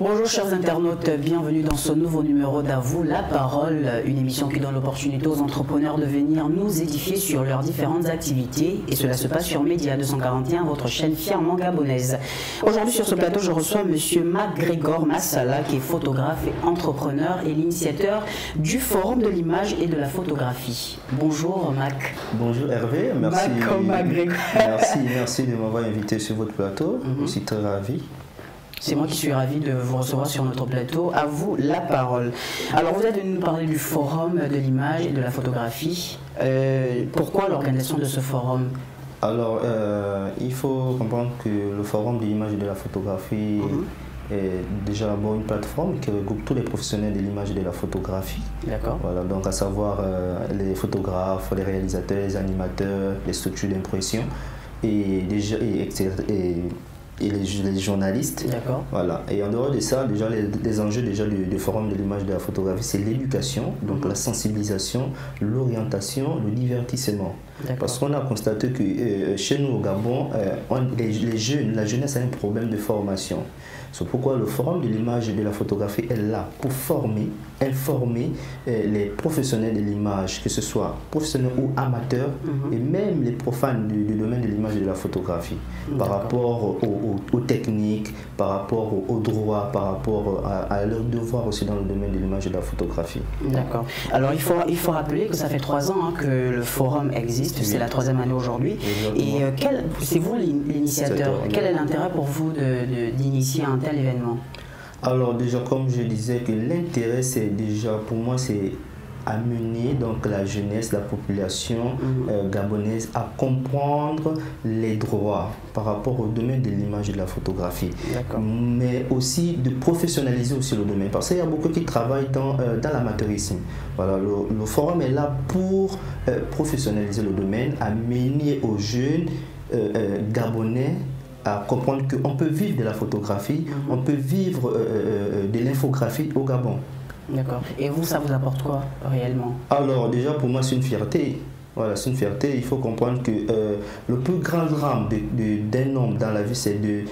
Bonjour chers internautes, bienvenue dans ce nouveau numéro d'À vous la parole, une émission qui donne l'opportunité aux entrepreneurs de venir nous édifier sur leurs différentes activités et cela se passe sur Média 241, votre chaîne fièrement gabonaise. Aujourd'hui sur ce plateau, je reçois monsieur MacGregor Massala qui est photographe et entrepreneur et l'initiateur du Forum de l'image et de la photographie. Bonjour Mac. Bonjour Hervé, merci de m'avoir invité sur votre plateau, je suis très ravi. C'est moi qui suis ravi de vous recevoir sur notre plateau. À vous la parole. Alors vous êtes venu nous parler du Forum de l'image et de la photographie. Pourquoi l'organisation de ce forum? Alors il faut comprendre que le Forum de l'image et de la photographie est déjà une plateforme qui regroupe tous les professionnels de l'image et de la photographie. D'accord. Voilà, donc à savoir les photographes, les réalisateurs, les animateurs, les structures d'impression et les journalistes. D'accord. Voilà. Et en dehors de ça, déjà les enjeux du Forum de l'image et de la photographie, c'est l'éducation, donc la sensibilisation, l'orientation, le divertissement. Parce qu'on a constaté que chez nous au Gabon, les jeunes, la jeunesse a un problème de formation. C'est pourquoi le Forum de l'image et de la photographie est là pour former, informer les professionnels de l'image, que ce soit professionnels ou amateurs, et même les profanes du domaine de l'image et de la photographie, par rapport aux techniques, par rapport aux droits, par rapport à leurs devoirs aussi dans le domaine de l'image et de la photographie. D'accord. Alors il faut rappeler que ça fait 3 ans que le forum existe, c'est la 3e année aujourd'hui. Et c'est vous l'initiateur. Quel est l'intérêt pour vous d'initier un tel événement? Alors déjà, comme je disais, que l'intérêt, c'est déjà, pour moi, c'est amener donc la jeunesse, la population gabonaise à comprendre les droits par rapport au domaine de l'image et de la photographie, mais aussi de professionnaliser aussi le domaine, parce qu'il y a beaucoup qui travaillent dans l'amateurisme. Voilà, le forum est là pour professionnaliser le domaine, amener aux jeunes gabonais à comprendre qu'on peut vivre de la photographie, on peut vivre de l'infographie au Gabon. D'accord. Et vous, ça vous apporte quoi réellement? Alors déjà, pour moi, c'est une fierté. Voilà, c'est une fierté. Il faut comprendre que le plus grand drame d'un homme dans la vie, c'est de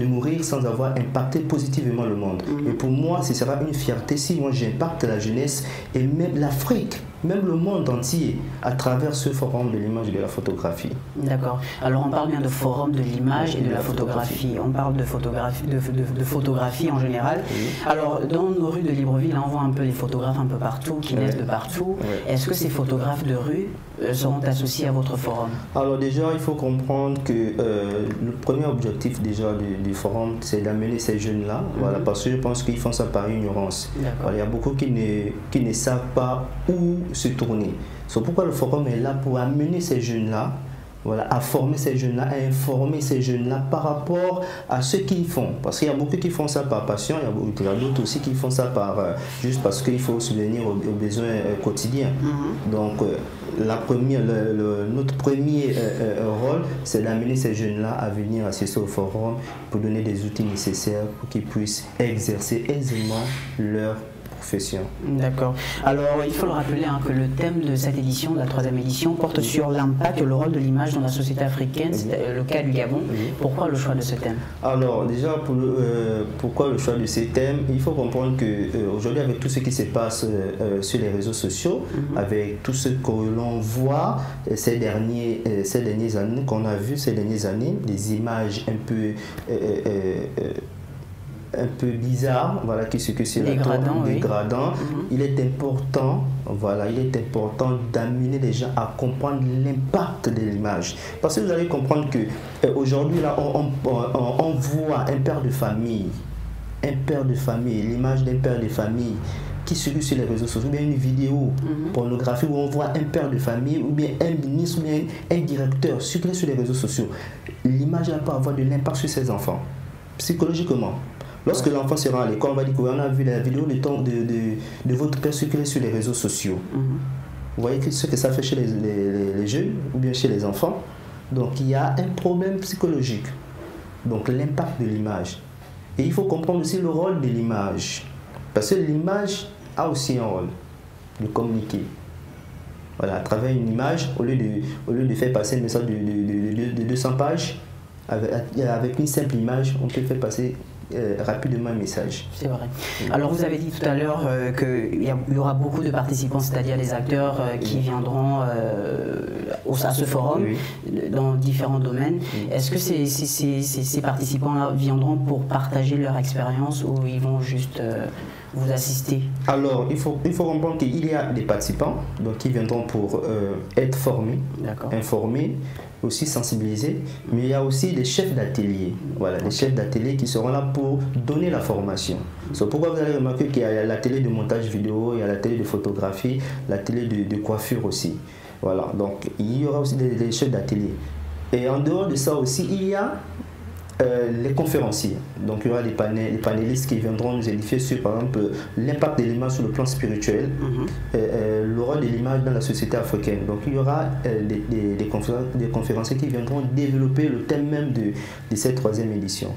mourir sans avoir impacté positivement le monde. Et pour moi, ce sera une fierté si moi j'impacte la jeunesse et même l'Afrique, même le monde entier, à travers ce forum de l'image et de la photographie. D'accord. Alors on parle bien de forum de l'image et de la photographie. On parle de photographie en général. Alors dans nos rues de Libreville, on voit un peu les photographes un peu partout, qui naissent de partout. Est-ce que ces photographes de rue seront associés à votre forum? Alors déjà, il faut comprendre que le premier objectif déjà du forum, c'est d'amener ces jeunes-là, voilà, parce que je pense qu'ils font ça par ignorance. Voilà, il y a beaucoup qui ne savent pas où se tourner. C'est pourquoi le forum est là pour amener ces jeunes-là, voilà, à former ces jeunes-là, à informer ces jeunes-là par rapport à ce qu'ils font. Parce qu'il y a beaucoup qui font ça par passion, il y a d'autres aussi qui font ça juste parce qu'il faut subvenir aux besoins quotidiens. Donc, notre premier rôle, c'est d'amener ces jeunes-là à venir assister au forum pour donner des outils nécessaires pour qu'ils puissent exercer aisément leur profession. D'accord. Alors, il faut le rappeler que le thème de cette édition, de la 3e édition, porte sur l'impact et le rôle de l'image dans la société africaine, c'est le cas du Gabon. Pourquoi le choix de ce thème? Alors, déjà, pourquoi le choix de ce thème? Il faut comprendre qu'aujourd'hui, avec tout ce qui se passe sur les réseaux sociaux, avec tout ce que l'on voit ces dernières années, qu'on a vu ces dernières années, des images un peu bizarre, voilà, qui circule sur la toile, dégradant. Il est important, voilà, d'amener les gens à comprendre l'impact de l'image. Parce que vous allez comprendre que aujourd'hui là, on voit un père de famille, l'image d'un père de famille qui circule sur les réseaux sociaux, ou bien une vidéo pornographique où on voit un père de famille, ou bien un ministre, ou bien un directeur circuler sur les réseaux sociaux. L'image peut avoir de l'impact sur ses enfants, psychologiquement. Lorsque l'enfant sera à l'école, on va dire qu'on a vu la vidéo de votre père circuler sur les réseaux sociaux. Vous voyez ce que ça fait chez les jeunes ou bien chez les enfants. Donc il y a un problème psychologique. Donc l'impact de l'image. Et il faut comprendre aussi le rôle de l'image. Parce que l'image a aussi un rôle de communiquer. Voilà, à travers une image, au lieu de faire passer un message de 200 pages, avec une simple image, on peut faire passer rapidement un message. C'est vrai. Alors vous avez dit tout à l'heure qu'il y aura beaucoup de participants, c'est-à-dire des acteurs qui viendront à ce forum dans différents domaines. Est-ce que ces participants-là viendront pour partager leur expérience ou ils vont juste vous assister? Alors, il faut comprendre qu'il y a des participants donc, qui viendront pour être formés, informés, aussi sensibilisés, mais il y a aussi des chefs d'atelier. Voilà, des chefs d'atelier qui seront là pour donner la formation. C'est pourquoi vous allez remarquer qu'il y a l'atelier de montage vidéo, il y a l'atelier de photographie, l'atelier de coiffure aussi. Voilà, donc il y aura aussi des chefs d'atelier. Et en dehors de ça aussi, il y a les conférenciers. Donc il y aura les panélistes qui viendront nous édifier sur par exemple l'impact de l'image sur le plan spirituel, le rôle de l'image dans la société africaine. Donc il y aura des conférenciers qui viendront développer le thème même de cette 3e édition.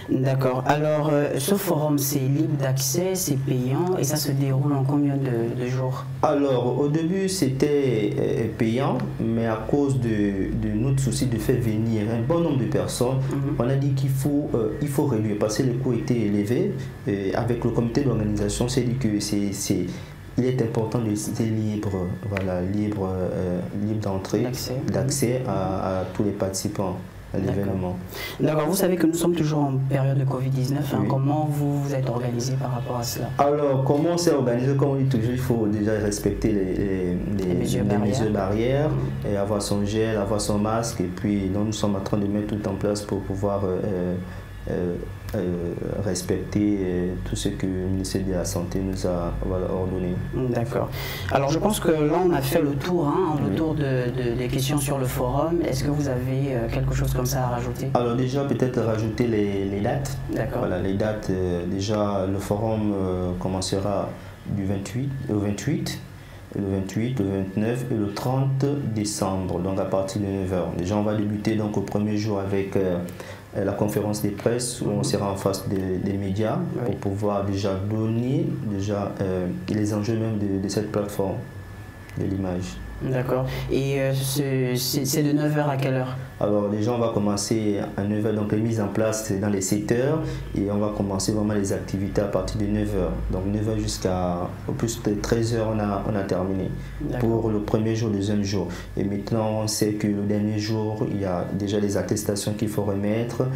D'accord. Alors ce forum c'est libre d'accès, c'est payant et ça se déroule en combien de jours? Alors au début c'était payant, mais à cause de notre souci de faire venir un bon nombre de personnes, on a dit qu'il faut réduire parce que les coûts étaient élevés. Avec le comité d'organisation, c'est dit que il est important de rester libre, voilà, libre d'entrée, d'accès à tous les participants à l'événement. D'accord, vous savez que nous sommes toujours en période de Covid-19. Hein. Comment vous êtes organisé par rapport à cela? Alors, comment on s'est organisé? Comme on dit toujours, il faut déjà respecter les mesures barrières et avoir son gel, avoir son masque. Et puis, nous sommes en train de mettre tout en place pour pouvoir respecter tout ce que le ministère de la Santé nous a ordonné. D'accord. Alors je pense que là on a fait le tour, des questions sur le forum. Est-ce que vous avez quelque chose comme ça à rajouter? Alors déjà peut-être rajouter les dates. D'accord. Voilà, les dates, déjà le forum commencera du 28 au 28. Le 28, le 29 et le 30 décembre, donc à partir de 9h. Déjà on va débuter donc au premier jour avec la conférence des presses où on sera en face des médias pour pouvoir déjà donner les enjeux même de cette plateforme de l'image. D'accord. Et c'est de 9h à quelle heure? Alors déjà on va commencer à 9h, donc les mises en place c'est dans les secteurs et on va commencer vraiment les activités à partir de 9h. Donc 9h jusqu'à au plus de 13h on a terminé pour le premier jour, le deuxième jour. Et maintenant on sait que le dernier jour il y a déjà les attestations qu'il faut remettre.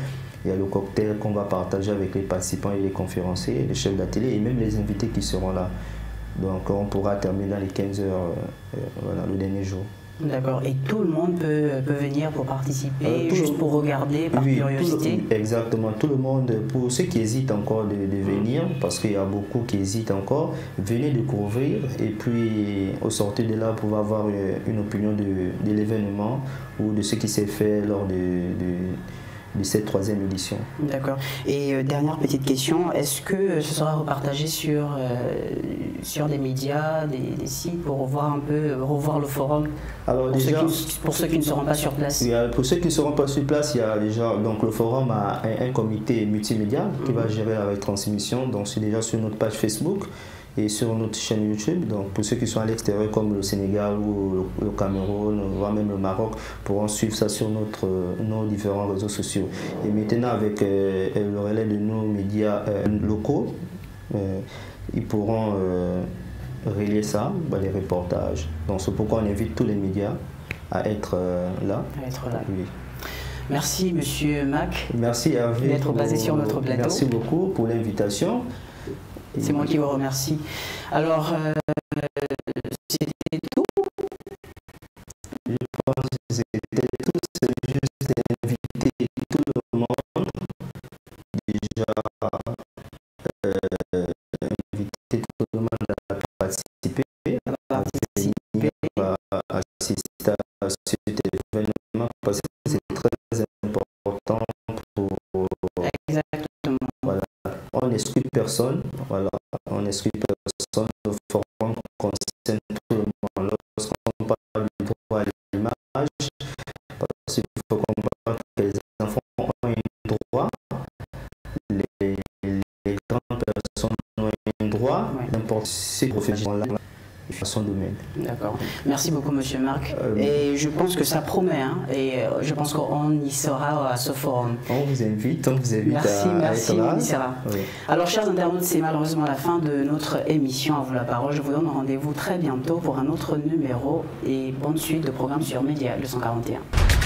Il y a le cocktail qu'on va partager avec les participants et les conférenciers, les chefs d'atelier et même les invités qui seront là. Donc on pourra terminer dans les 15h voilà, le dernier jour. D'accord. Et tout le monde peut venir pour participer, juste pour regarder, par curiosité? Exactement. Tout le monde, pour ceux qui hésitent encore de venir, parce qu'il y a beaucoup qui hésitent encore, venez découvrir et puis au sortir de là, vous pouvez avoir une opinion de l'événement ou de ce qui s'est fait lors de cette 3e édition. D'accord. Et dernière petite question, est-ce que ce sera repartagé sur des médias, des sites pour revoir le forum? Alors pour ceux qui ne seront pas sur place? Pour ceux qui ne seront pas sur place, il y a déjà donc le forum a un comité multimédia qui va gérer la retransmission. Donc c'est déjà sur notre page Facebook et sur notre chaîne YouTube. Donc pour ceux qui sont à l'extérieur comme le Sénégal ou le Cameroun, voire même le Maroc, pourront suivre ça sur nos différents réseaux sociaux. Et maintenant avec le relais de nos médias locaux, ils pourront relayer ça, les reportages. Donc c'est pourquoi on invite tous les médias à être là. Oui. Merci Monsieur Mac. Merci Hervé d'être basé sur notre plateau. Merci beaucoup pour l'invitation. C'est moi qui vous remercie. Alors, c'était tout? Je pense que c'était tout. C'est juste inviter tout le monde. Déjà, inviter tout le monde à participer. À assister à cet événement parce que c'est très important pour... Exactement. Voilà. On n'exclut personne. Voilà. On n'exclut personne. Le forum concerne tout le monde. Lorsqu'on parle du droit à l'image, parce qu'il faut comprendre que les enfants ont un droit, les grandes personnes ont un droit, n'importe quel professionnel son domaine. D'accord. Merci beaucoup, Monsieur Marc. Et je pense que ça promet, hein, et je pense qu'on y sera à ce forum. On vous invite merci, à on y sera. Oui. Alors, chers internautes, c'est malheureusement la fin de notre émission. À vous la parole. Je vous donne rendez-vous très bientôt pour un autre numéro et bonne suite de programme sur Média 241.